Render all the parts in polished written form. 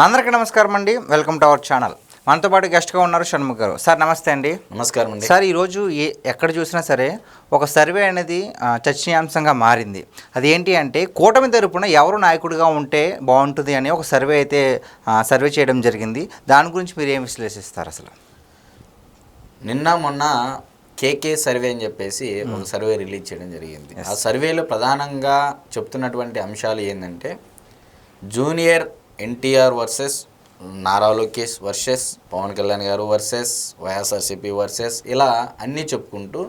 అందరికీ నమస్కారం అండి. Welcome to our channel. మనతో పాటు గెస్ట్గా ఉన్నారు షణ్ముఖ్ గారు. సార్ నమస్తే అండి. నమస్కారం అండి. సార్ ఈరోజు ఎక్కడ చూసినా సరే ఒక సర్వే అనేది చర్చనీయాంశంగా మారింది. అది ఏంటి అంటే కూటమి తరపున ఎవరు నాయకుడిగా ఉంటే బాగుంటుంది అని ఒక సర్వే అయితే సర్వే చేయడం జరిగింది. దాని గురించి మీరు ఏం విశ్లేషిస్తారు? అసలు నిన్న మొన్న కేకే సర్వే అని చెప్పేసి ఒక సర్వే రిలీజ్ చేయడం జరిగింది. ఆ సర్వేలో ప్రధానంగా చెప్తున్నటువంటి అంశాలు ఏంటంటే junior NTR versus Nara Lokesh versus Pawan Kalyan గారు వర్సెస్ వైఎస్ఆర్సీపీ వర్సెస్ ఇలా అన్నీ చెప్పుకుంటూ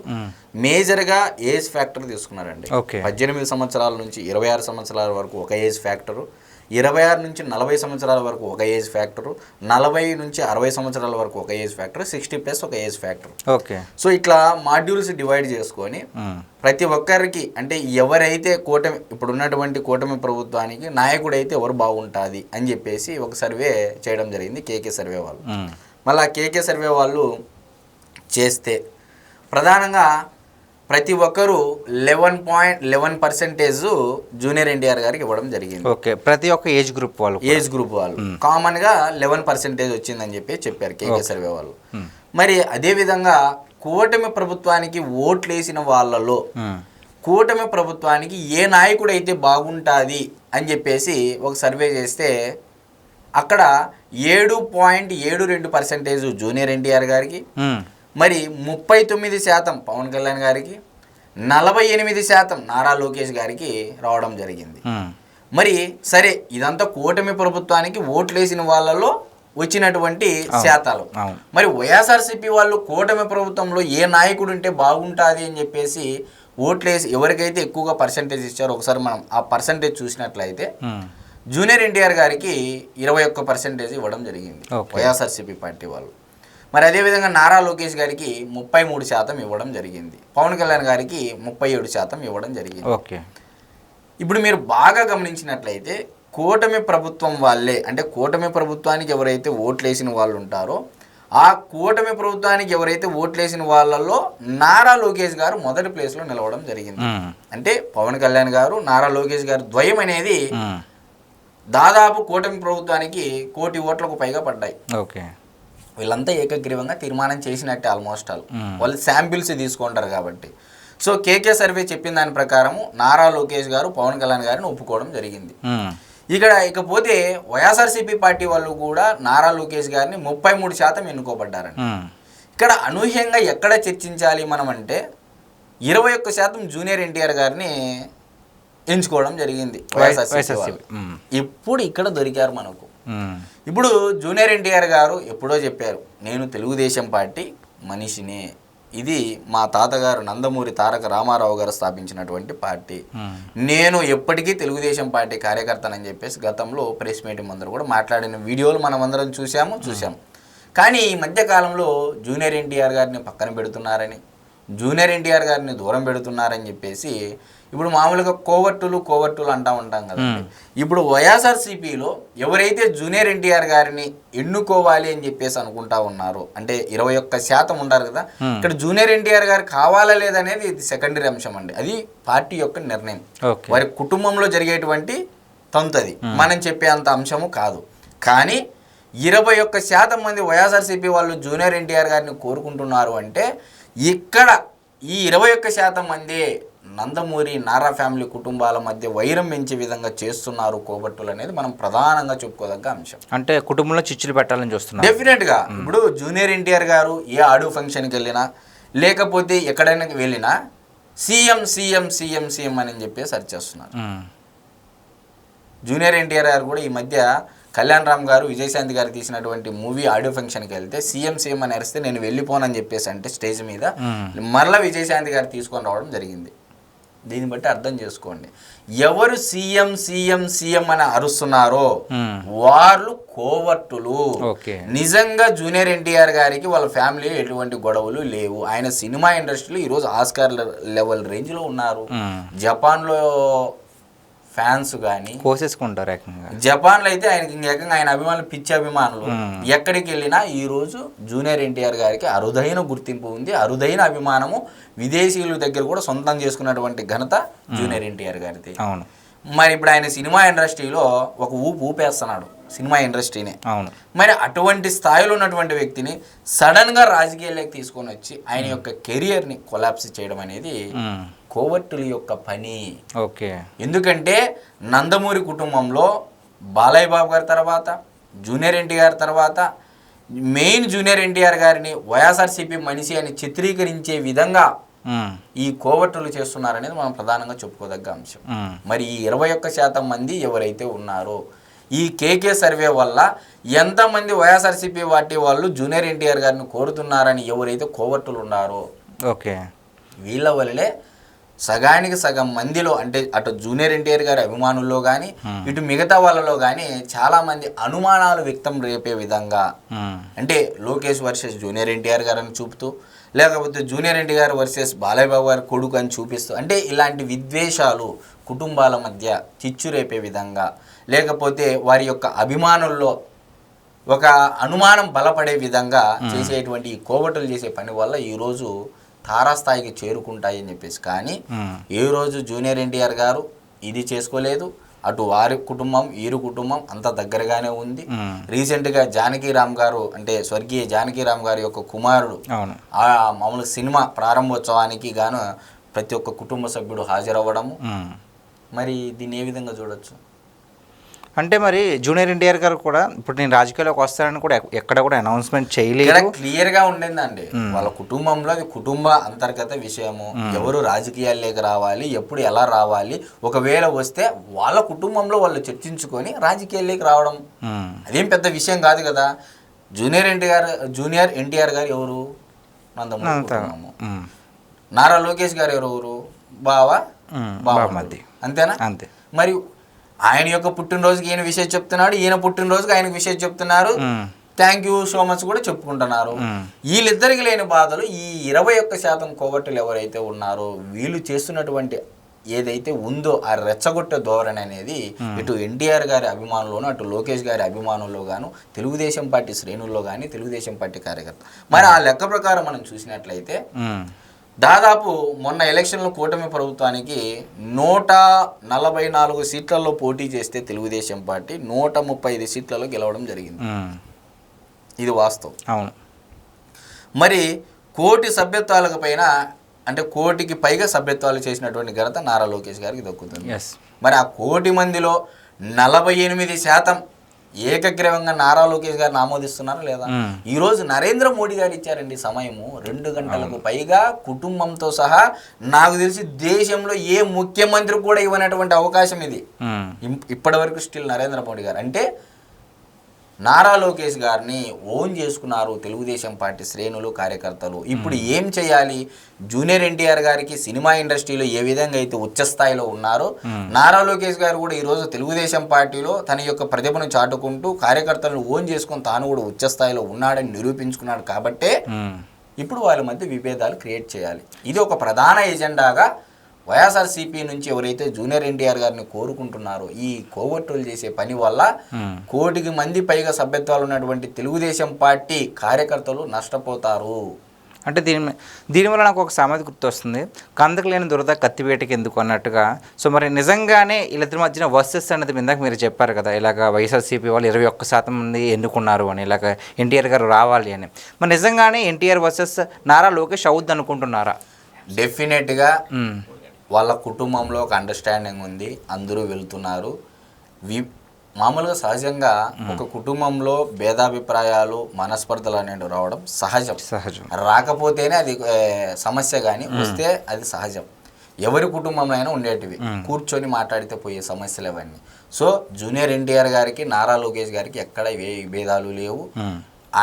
మేజర్గా ఏజ్ ఫ్యాక్టర్ తీసుకున్నారండి. 18 సంవత్సరాల నుంచి 26 సంవత్సరాల వరకు ఒక ఏజ్ ఫ్యాక్టరు, 26 నుంచి 40 సంవత్సరాల వరకు ఒక ఏజ్ ఫ్యాక్టరు, 40 నుంచి 60 సంవత్సరాల వరకు ఒక ఏజ్ ఫ్యాక్టర్, 60+ ఒక ఏజ్ ఫ్యాక్టర్. ఓకే. సో ఇట్లా మాడ్యూల్స్ డివైడ్ చేసుకొని ప్రతి ఒక్కరికి అంటే ఎవరైతే ఇప్పుడు ఉన్నటువంటి కూటమి ప్రభుత్వానికి నాయకుడైతే ఎవరు బాగుంటుంది అని చెప్పేసి ఒక సర్వే చేయడం జరిగింది కేకే సర్వే వాళ్ళు. మళ్ళీ కేకే సర్వే వాళ్ళు చేస్తే ప్రధానంగా ప్రతి ఒక్కరూ 11% జూనియర్ ఎన్టీఆర్ గారికి ఇవ్వడం జరిగింది. ఓకే. ప్రతి ఒక్క ఏజ్ గ్రూప్ వాళ్ళు కామన్గా 11% వచ్చిందని చెప్పారు కేకే సర్వే వాళ్ళు. మరి అదేవిధంగా కూటమి ప్రభుత్వానికి ఓట్లు వేసిన వాళ్ళలో కూటమి ప్రభుత్వానికి ఏ నాయకుడు అయితే బాగుంటుంది అని చెప్పేసి ఒక సర్వే చేస్తే అక్కడ 7.72% జూనియర్ ఎన్టీఆర్ గారికి, మరి 39% పవన్ కళ్యాణ్ గారికి, 48% నారా లోకేష్ గారికి రావడం జరిగింది. మరి సరే ఇదంతా కూటమి ప్రభుత్వానికి ఓట్లేసిన వాళ్ళలో వచ్చినటువంటి శాతాలు. మరి వైఎస్ఆర్సీపీ వాళ్ళు కూటమి ప్రభుత్వంలో ఏ నాయకుడు ఉంటే బాగుంటుంది అని చెప్పేసి ఓట్లేసి ఎవరికైతే ఎక్కువగా పర్సంటేజ్ ఇచ్చారో ఒకసారి మనం ఆ పర్సంటేజ్ చూసినట్లయితే జూనియర్ ఎన్టీఆర్ గారికి 21% ఇవ్వడం జరిగింది వైఎస్ఆర్సీపీ పార్టీ వాళ్ళు. మరి అదేవిధంగా నారా లోకేష్ గారికి 33% ఇవ్వడం జరిగింది, పవన్ కళ్యాణ్ గారికి 37% ఇవ్వడం జరిగింది. ఓకే. ఇప్పుడు మీరు బాగా గమనించినట్లయితే కూటమి ప్రభుత్వం వాళ్ళే అంటే కూటమి ప్రభుత్వానికి ఎవరైతే ఓట్లేసిన వాళ్ళు ఉంటారో ఆ కూటమి ప్రభుత్వానికి ఎవరైతే ఓట్లేసిన వాళ్ళల్లో నారా లోకేష్ గారు మొదటి ప్లేస్లో నిలవడం జరిగింది. అంటే పవన్ కళ్యాణ్ గారు నారా లోకేష్ గారు ద్వయం అనేది దాదాపు కూటమి ప్రభుత్వానికి 1 కోటి ఓట్లకు పైగా పడ్డాయి. ఓకే. వీళ్ళంతా ఏకగ్రీవంగా తీర్మానం చేసినట్టే ఆల్మోస్ట్ వాళ్ళు శాంపిల్స్ తీసుకుంటారు కాబట్టి. సో కేకే సర్వే చెప్పిన దాని ప్రకారము నారా లోకేష్ గారు పవన్ కళ్యాణ్ గారిని ఒప్పుకోవడం జరిగింది. ఇకపోతే వైఎస్ఆర్సీపీ పార్టీ వాళ్ళు కూడా నారా లోకేష్ గారిని 33% ఎన్నుకోబడ్డారని. ఇక్కడ అనూహ్యంగా ఎక్కడ చర్చించాలి మనం అంటే 21% జూనియర్ ఎన్టీఆర్ గారిని ఎంచుకోవడం జరిగింది వైఎస్ఆర్సీపీ. ఇప్పుడు ఇక్కడ దొరికారు మనకు. ఇప్పుడు జూనియర్ ఎన్టీఆర్ గారు ఎప్పుడో చెప్పారు, నేను తెలుగుదేశం పార్టీ మనిషిని, ఇది మా తాతగారు నందమూరి తారక రామారావు గారు స్థాపించినటువంటి పార్టీ, నేను ఎప్పటికీ తెలుగుదేశం పార్టీ కార్యకర్తనని చెప్పేసి గతంలో ప్రెస్ మీటింగ్ అందరూ కూడా మాట్లాడిన వీడియోలు మనం అందరం చూసాము. కానీ ఈ మధ్యకాలంలో జూనియర్ ఎన్టీఆర్ గారిని పక్కన పెడుతున్నారని, జూనియర్ ఎన్టీఆర్ గారిని దూరం పెడుతున్నారని చెప్పేసి ఇప్పుడు మామూలుగా కోవర్టులు అంటూ ఉంటాం కదా. ఇప్పుడు వైఎస్ఆర్సీపీలో ఎవరైతే జూనియర్ ఎన్టీఆర్ గారిని ఎన్నుకోవాలి అని చెప్పేసి అనుకుంటా ఉన్నారో అంటే 21% ఉండారు కదా, ఇక్కడ జూనియర్ ఎన్టీఆర్ గారు కావాలా లేదనేది ఇది సెకండరీ అంశం అండి. అది పార్టీ యొక్క నిర్ణయం, వారి కుటుంబంలో జరిగేటువంటి తంతది, మనం చెప్పే అంత అంశము కాదు. కానీ 21% మంది వైఎస్ఆర్సీపీ వాళ్ళు జూనియర్ ఎన్టీఆర్ గారిని కోరుకుంటున్నారు అంటే ఇక్కడ ఈ 21% మంది నందమూరి నారా ఫ్యామిలీ కుటుంబాల మధ్య వైరం పెంచే విధంగా చేస్తున్నారు కోబట్టులు అనేది మనం ప్రధానంగా చెప్పుకోదగ్గ అంశం. అంటే కుటుంబంలో చిచ్చులు పెట్టాలని చూస్తున్నారు డెఫినెట్గా. ఇప్పుడు జూనియర్ ఎన్టీఆర్ గారు ఏ ఆడియో ఫంక్షన్కి వెళ్ళినా లేకపోతే ఎక్కడైనా వెళ్ళినా సీఎం సీఎం సీఎం సీఎం అని చెప్పి సెర్చ్ చేస్తున్నారు. జూనియర్ ఎన్టీఆర్ గారు కూడా ఈ మధ్య కళ్యాణ్ రామ్ గారు విజయశాంతి గారు తీసినటువంటి మూవీ ఆడియో ఫంక్షన్కి వెళ్తే సీఎం సీఎం అని అరిస్తే నేను వెళ్ళిపోనని చెప్పేసి అంటే స్టేజ్ మీద మరలా విజయశాంతి గారు తీసుకొని రావడం జరిగింది. దీన్ని బట్టి అర్థం చేసుకోండి, ఎవరు సీఎం సీఎం సీఎం అని అరుస్తున్నారో వాళ్ళు కోవర్టులు. నిజంగా జూనియర్ ఎన్టీఆర్ గారికి వాళ్ళ ఫ్యామిలీ ఎటువంటి గొడవలు లేవు. ఆయన సినిమా ఇండస్ట్రీలో ఈరోజు ఆస్కార్ లెవెల్ రేంజ్లో ఉన్నారు. జపాన్లో ఫ్యాన్స్ కానీ కోసేసుకుంటారు. జపాన్లో అయితే ఆయనకి ఏకంగా ఆయన అభిమానులు పిచ్చి అభిమానులు. ఎక్కడికి వెళ్ళినా ఈరోజు జూనియర్ ఎన్టీఆర్ గారికి అరుదైన గుర్తింపు ఉంది, అరుదైన అభిమానము. విదేశీయుల దగ్గర కూడా సొంతం చేసుకున్నటువంటి ఘనత జూనియర్ ఎన్టీఆర్ గారిది. అవును. మరి ఇప్పుడు ఆయన సినిమా ఇండస్ట్రీలో ఒక ఊపేస్తున్నాడు. సినిమా ఇండస్ట్రీనే. అవును. మరి అటువంటి స్థాయిలో ఉన్నటువంటి వ్యక్తిని సడన్గా రాజకీయాల్లోకి తీసుకొని వచ్చి ఆయన యొక్క కెరియర్ని కొలాప్స్ చేయడం అనేది కోవర్టుల యొక్క పని. ఓకే. ఎందుకంటే నందమూరి కుటుంబంలో బాలయ్య బాబు గారి తర్వాత, జూనియర్ ఎన్టీఆర్ తర్వాత మెయిన్ జూనియర్ ఎన్టీఆర్ గారిని వైఎస్ఆర్సీపీ మనిషి అని చిత్రీకరించే విధంగా ఈ కోవర్టులు చేస్తున్నారనేది మనం ప్రధానంగా చెప్పుకోదగ్గ అంశం. మరి ఈ 21% మంది ఎవరైతే ఉన్నారో ఈ కేకే సర్వే వల్ల ఎంతమంది వైఎస్ఆర్సీపీ పార్టీ వాళ్ళు జూనియర్ ఎన్టీఆర్ గారిని కోరుతున్నారని ఎవరైతే కోవర్టులు ఉన్నారో ఓకే వీళ్ళ వల్లే సగానికి సగం మందిలో, అంటే అటు జూనియర్ ఎన్టీఆర్ గారి అభిమానుల్లో కానీ ఇటు మిగతా వాళ్ళలో కానీ చాలామంది అనుమానాలు వ్యక్తం రేపే విధంగా, అంటే లోకేష్ వర్సెస్ జూనియర్ ఎన్టీఆర్ గారిని చూపుతూ, లేకపోతే జూనియర్ ఎన్టీఆర్ వర్సెస్ బాలయ్య బాబు గారి కొడుకు అని చూపిస్తూ, అంటే ఇలాంటి విద్వేషాలు కుటుంబాల మధ్య చిచ్చు రేపే విధంగా, లేకపోతే వారి యొక్క అభిమానుల్లో ఒక అనుమానం బలపడే విధంగా చేసేటువంటి ఈ కోవటులు చేసే పని వల్ల ఈరోజు తారాస్థాయికి చేరుకుంటాయని చెప్పేసి. కానీ ఏ రోజు జూనియర్ ఎన్టీఆర్ గారు ఇది చేసుకోలేదు. అటు వారి కుటుంబం వీరి కుటుంబం అంత దగ్గరగానే ఉంది. రీసెంట్గా జానకీరామ్ గారు, అంటే స్వర్గీయ జానకీరామ్ గారి యొక్క కుమారుడు ఆ మామూలు సినిమా ప్రారంభోత్సవానికి గాను ప్రతి ఒక్క కుటుంబ సభ్యుడు హాజరవ్వడము. మరి దీన్ని ఏ విధంగా చూడొచ్చు? అంటే మరి జూనియర్ ఎన్టీఆర్ గారు కూడా ఇప్పుడు నేను రాజకీయాల్లోకి వస్తానని కూడా ఎక్కడ కూడా అనౌన్స్మెంట్ చేయలేదు. క్లియర్గా ఉండిందండి వాళ్ళ కుటుంబంలో, అది కుటుంబ అంతర్గత విషయము. ఎవరు రాజకీయాల్లోకి రావాలి, ఎప్పుడు ఎలా రావాలి, ఒకవేళ వస్తే వాళ్ళ కుటుంబంలో వాళ్ళు చర్చించుకొని రాజకీయాల్లోకి రావడం అదేం పెద్ద విషయం కాదు కదా. జూనియర్ ఎన్టీఆర్ గారు ఎవరు? నందమూరి కుటుంబము. నారా లోకేష్ గారు ఎవరు? బావమరిది. అంతేనా? అంతే. మరి ఆయన యొక్క పుట్టినరోజుకి ఈయన విషయం చెప్తున్నాడు, ఈయన పుట్టినరోజుకి ఆయనకు విషయం చెప్తున్నారు, థ్యాంక్ యూ సో మచ్ కూడా చెప్పుకుంటున్నారు. వీళ్ళిద్దరికి లేని బాధలు ఈ 21% కోవట్టులు ఎవరైతే ఉన్నారో వీళ్ళు చేస్తున్నటువంటి ఏదైతే ఉందో ఆ రెచ్చగొట్టే ధోరణి అనేది ఇటు ఎన్టీఆర్ గారి అభిమానుల్లోనూ, అటు లోకేష్ గారి అభిమానుల్లో గాను, తెలుగుదేశం పార్టీ శ్రేణుల్లో కానీ, తెలుగుదేశం పార్టీ కార్యకర్త. మరి ఆ లెక్క ప్రకారం మనం చూసినట్లయితే దాదాపు మొన్న ఎలక్షన్లో కూటమి ప్రభుత్వానికి 144 సీట్లలో పోటీ చేస్తే తెలుగుదేశం పార్టీ 135 సీట్లలో గెలవడం జరిగింది. ఇది వాస్తవం. అవును. మరి 1 కోటి సభ్యత్వాలకు పైన, అంటే 1 కోటికి పైగా సభ్యత్వాలు చేసినటువంటి ఘనత నారా లోకేష్ గారికి దక్కుతుంది. మరి ఆ 1 కోటి మందిలో 48% ఏకగ్రీవంగా నారా లోకేష్ గారిని ఆమోదిస్తున్నారా లేదా? ఈరోజు నరేంద్ర మోడీ గారు ఇచ్చారండి సమయము 2 గంటలకు పైగా కుటుంబంతో సహా. నాకు తెలిసి దేశంలో ఏ ముఖ్యమంత్రి కూడా ఇవ్వనటువంటి అవకాశం ఇది ఇప్పటి వరకు స్టిల్ నరేంద్ర మోడీ గారు. అంటే నారా లోకేష్ గారిని ఓన్ చేసుకున్నారు తెలుగుదేశం పార్టీ శ్రేణులు, కార్యకర్తలు. ఇప్పుడు ఏం చేయాలి? జూనియర్ ఎన్టీఆర్ గారికి సినిమా ఇండస్ట్రీలో ఏ విధంగా అయితే ఉచ్చస్థాయిలో ఉన్నారో, నారా లోకేష్ గారు కూడా ఈరోజు తెలుగుదేశం పార్టీలో తన యొక్క ప్రతిభను చాటుకుంటూ కార్యకర్తలను ఓన్ చేసుకుని తాను కూడా ఉచ్చస్థాయిలో ఉన్నాడని నిరూపించుకున్నాడు. కాబట్టే ఇప్పుడు వాళ్ళ మధ్య విభేదాలు క్రియేట్ చేయాలి. ఇది ఒక ప్రధాన ఎజెండాగా వైఎస్ఆర్సీపీ నుంచి ఎవరైతే జూనియర్ ఎన్టీఆర్ గారిని కోరుకుంటున్నారో ఈ కోవట్టులు చేసే పని వల్ల 1 కోటికి మంది పైగా సభ్యత్వాలు ఉన్నటువంటి తెలుగుదేశం పార్టీ కార్యకర్తలు నష్టపోతారు. అంటే దీనివల్ల నాకు ఒక సామెత గుర్తొస్తుంది, కందకు లేని దురద కత్తివేటకి ఎందుకు అన్నట్టుగా. సో మరి నిజంగానే వీళ్ళిద్దరి మధ్యన వర్సెస్ అనేది ఇందాక మీరు చెప్పారు కదా, ఇలాగ వైఎస్ఆర్సీపీ వాళ్ళు 21% మంది ఎన్నుకున్నారు అని, ఇలాగ ఎన్టీఆర్ గారు రావాలి అని. మరి నిజంగానే ఎన్టీఆర్ వర్సెస్ నారా లోకేష్ అవుద్ది అనుకుంటున్నారా? డెఫినెట్గా వాళ్ళ కుటుంబంలో ఒక అండర్స్టాండింగ్ ఉంది, అందరూ వెళ్తున్నారు. మామూలుగా సహజంగా ఒక కుటుంబంలో భేదాభిప్రాయాలు, మనస్పర్ధలు అనేవి రావడం సహజం. రాకపోతేనే అది సమస్య, కానీ వస్తే అది సహజం. ఎవరి కుటుంబంలో అయినా ఉండేటివి, కూర్చొని మాట్లాడితే పోయే సమస్యలు అవన్నీ. సో జూనియర్ ఎన్టీఆర్ గారికి, నారా లోకేష్ గారికి ఎక్కడ ఏ విభేదాలు లేవు.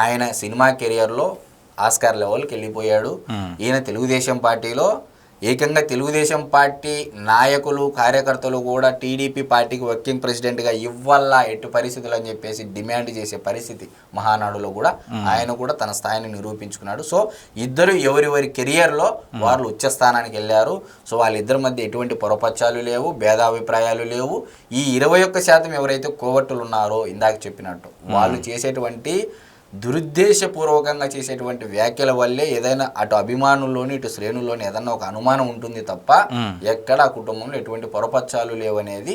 ఆయన సినిమా కెరియర్లో ఆస్కార్ లెవెల్కి వెళ్ళిపోయాడు. ఈయన తెలుగుదేశం పార్టీలో ఏకంగా తెలుగుదేశం పార్టీ నాయకులు, కార్యకర్తలు కూడా టీడీపీ పార్టీకి వర్కింగ్ ప్రెసిడెంట్గా ఇవ్వాలా ఎట్టి పరిస్థితులు అని చెప్పేసి డిమాండ్ చేసే పరిస్థితి మహానాడులో కూడా ఆయన కూడా తన స్థాయిని నిరూపించుకున్నాడు. సో ఇద్దరు ఎవరి కెరియర్లో వాళ్ళు ఉచ్చస్థానానికి వెళ్ళారు. సో వాళ్ళిద్దరి మధ్య ఎటువంటి పొరపచ్చాలు లేవు, భేదాభిప్రాయాలు లేవు. ఈ 21% ఎవరైతే కోవట్టులు ఉన్నారో ఇందాక చెప్పినట్టు వాళ్ళు చేసేటువంటి దురుద్దేశపూర్వకంగా చేసేటువంటి వ్యాఖ్యల వల్లే ఏదైనా అటు అభిమానుల్లోని ఇటు శ్రేణుల్లోని ఏదన్నా ఒక అనుమానం ఉంటుంది తప్ప ఎక్కడ ఆ కుటుంబంలో ఎటువంటి పొరపచ్చాలు లేవనేది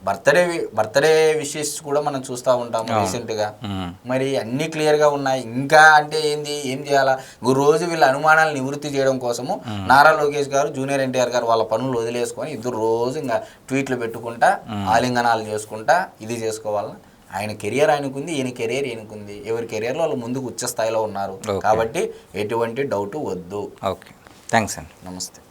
బర్త్డే విషెస్ కూడా మనం చూస్తూ ఉంటాము రీసెంట్గా. మరి అన్నీ క్లియర్గా ఉన్నాయి. ఇంకా అంటే ఏం చేయాలా? రోజు వీళ్ళ అనుమానాలు నివృత్తి చేయడం కోసము నారా లోకేష్ గారు, జూనియర్ ఎన్టీఆర్ గారు వాళ్ళ పనులు వదిలేసుకొని ఇద్దరు రోజు ఇంకా ట్వీట్లు పెట్టుకుంటా, ఆలింగనాలు చేసుకుంటా ఇది చేసుకోవాలని. ఆయన కెరియర్ ఆయనకుంది, ఈయన కెరియర్ ఈయనకుంది. ఎవరి కెరియర్లో వాళ్ళు ముందుకు ఉచ్చ స్థాయిలో ఉన్నారు. కాబట్టి ఎటువంటి డౌట్ వద్దు. ఓకే, థ్యాంక్స్ అండి. నమస్తే.